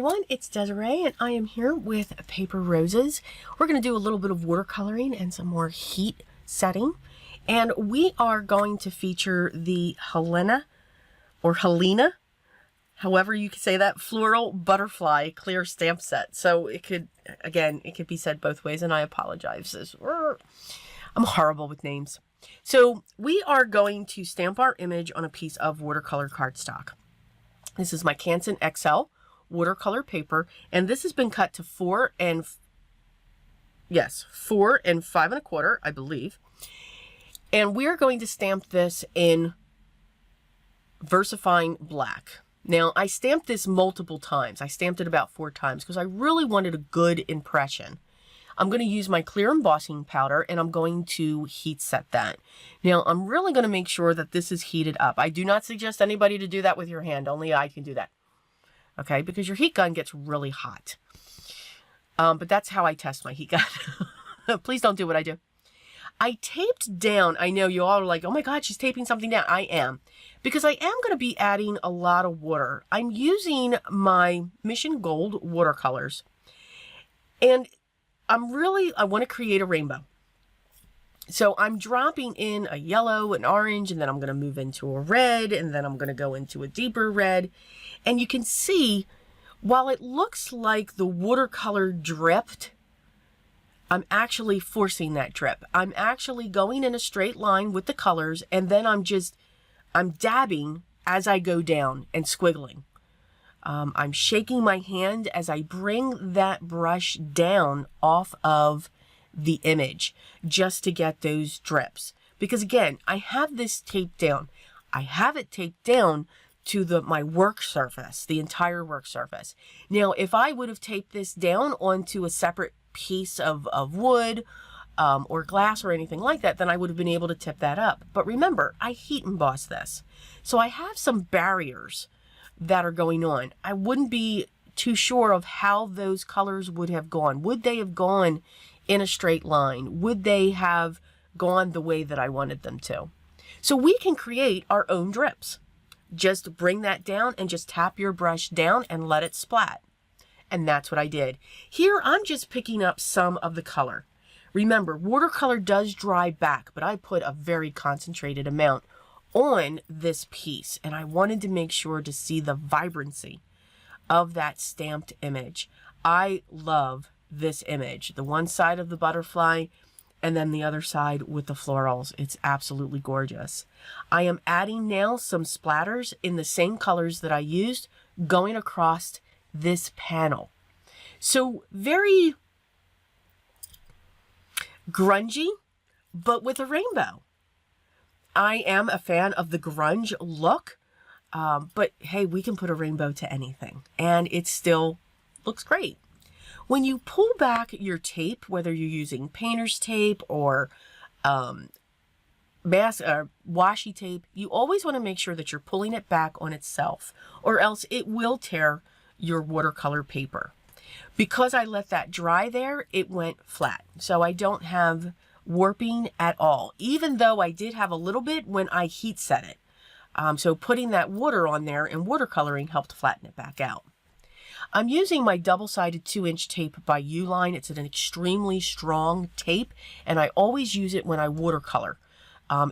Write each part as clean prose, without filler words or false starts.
everyone, it's Desiree and I am here with Paper Roses. We're going to do a little bit of watercoloring and some more heat setting. And we are going to feature the Helena, or Helena, however you could say that, Floral Butterfly Clear Stamp Set. So it could, again, it could be said both ways, and I apologize. I'm horrible with names. So we are going to stamp our image on a piece of watercolor cardstock. This is my Canson XL watercolor paper, and this has been cut to 4 and 5 1/4, I believe. And we are going to stamp this in VersaFine Black. Now, I stamped this multiple times. I stamped it about 4 times because I really wanted a good impression. I'm going to use my clear embossing powder and I'm going to heat set that. Now, I'm really going to make sure that this is heated up. I do not suggest anybody to do that with your hand. Only I can do that. Okay, because your heat gun gets really hot. But that's how I test my heat gun. Please don't do what I do. I taped down. I know you all are like, oh my God, she's taping something down. I am. Because I am going to be adding a lot of water. I'm using my Mission Gold watercolors. And I want to create a rainbow. So I'm dropping in a yellow, an orange, and then I'm going to move into a red, and then I'm going to go into a deeper red. And you can see, while it looks like the watercolor dripped, I'm actually forcing that drip. I'm actually going in a straight line with the colors, and then I'm dabbing as I go down and squiggling. I'm shaking my hand as I bring that brush down off of the image just to get those drips. Because again, I have this taped down. I have it taped down to my work surface, the entire work surface. Now, if I would have taped this down onto a separate piece of wood or glass or anything like that, then I would have been able to tip that up. But remember, I heat emboss this. So I have some barriers that are going on. I wouldn't be too sure of how those colors would have gone. Would they have gone in a straight line? Would they have gone the way that I wanted them to? So we can create our own drips. Just bring that down and just tap your brush down and let it splat. And that's what I did. Here, I'm just picking up some of the color. Remember, watercolor does dry back, but I put a very concentrated amount on this piece, and I wanted to make sure to see the vibrancy of that stamped image. I love this image, the one side of the butterfly and then the other side with the florals. It's absolutely gorgeous. I am adding now some splatters in the same colors that I used going across this panel. So very grungy, but with a rainbow. I am a fan of the grunge look, but hey, we can put a rainbow to anything and it still looks great. When you pull back your tape, whether you're using painter's tape or washi tape, you always want to make sure that you're pulling it back on itself, or else it will tear your watercolor paper. Because I let that dry there, it went flat. So I don't have warping at all, even though I did have a little bit when I heat set it. So putting that water on there and watercoloring helped flatten it back out. I'm using my double-sided 2-inch tape by Uline. It's an extremely strong tape, and I always use it when I watercolor.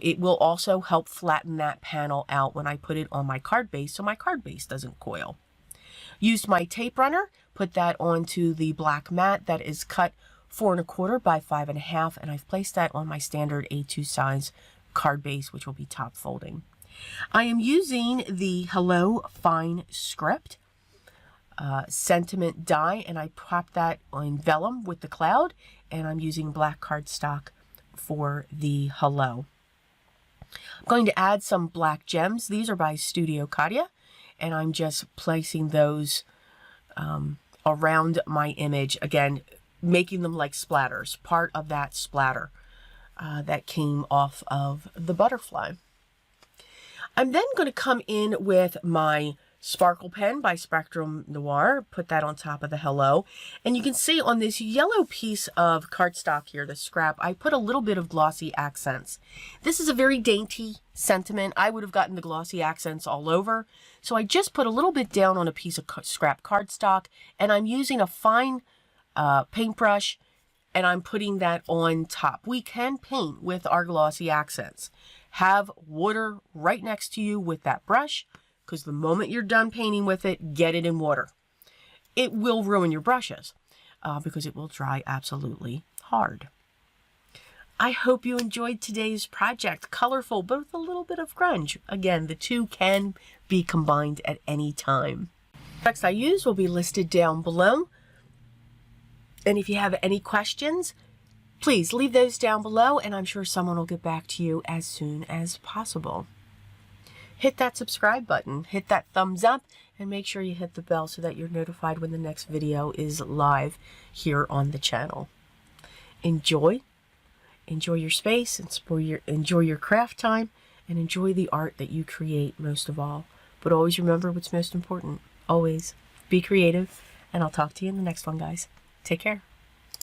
It will also help flatten that panel out when I put it on my card base so my card base doesn't coil. Used my tape runner, put that onto the black mat that is cut 4 1/4 by 5 1/2, and I've placed that on my standard A2 size card base, which will be top folding. I am using the Hello Fine Script sentiment die, and I popped that on vellum with the cloud, and I'm using black cardstock for the hello. I'm going to add some black gems. These are by Studio Katia, and I'm just placing those around my image, again making them like splatters, part of that splatter that came off of the butterfly. I'm then going to come in with my Sparkle pen by Spectrum Noir. Put that on top of the hello. And you can see on this yellow piece of cardstock here, the scrap, I put a little bit of glossy accents. This is a very dainty sentiment. I would have gotten the glossy accents all over. So I just put a little bit down on a piece of scrap cardstock, and I'm using a fine paintbrush, and I'm putting that on top. We can paint with our glossy accents. Have water right next to you with that brush, because the moment you're done painting with it, get it in water. It will ruin your brushes because it will dry absolutely hard. I hope you enjoyed today's project. Colorful, but with a little bit of grunge. Again, the two can be combined at any time. Products I use will be listed down below. And if you have any questions, please leave those down below, and I'm sure someone will get back to you as soon as possible. Hit that subscribe button, hit that thumbs up, and make sure you hit the bell so that you're notified when the next video is live here on the channel. Enjoy your space, enjoy your craft time, and enjoy the art that you create most of all. But always remember what's most important. Always be creative, and I'll talk to you in the next one, guys. Take care.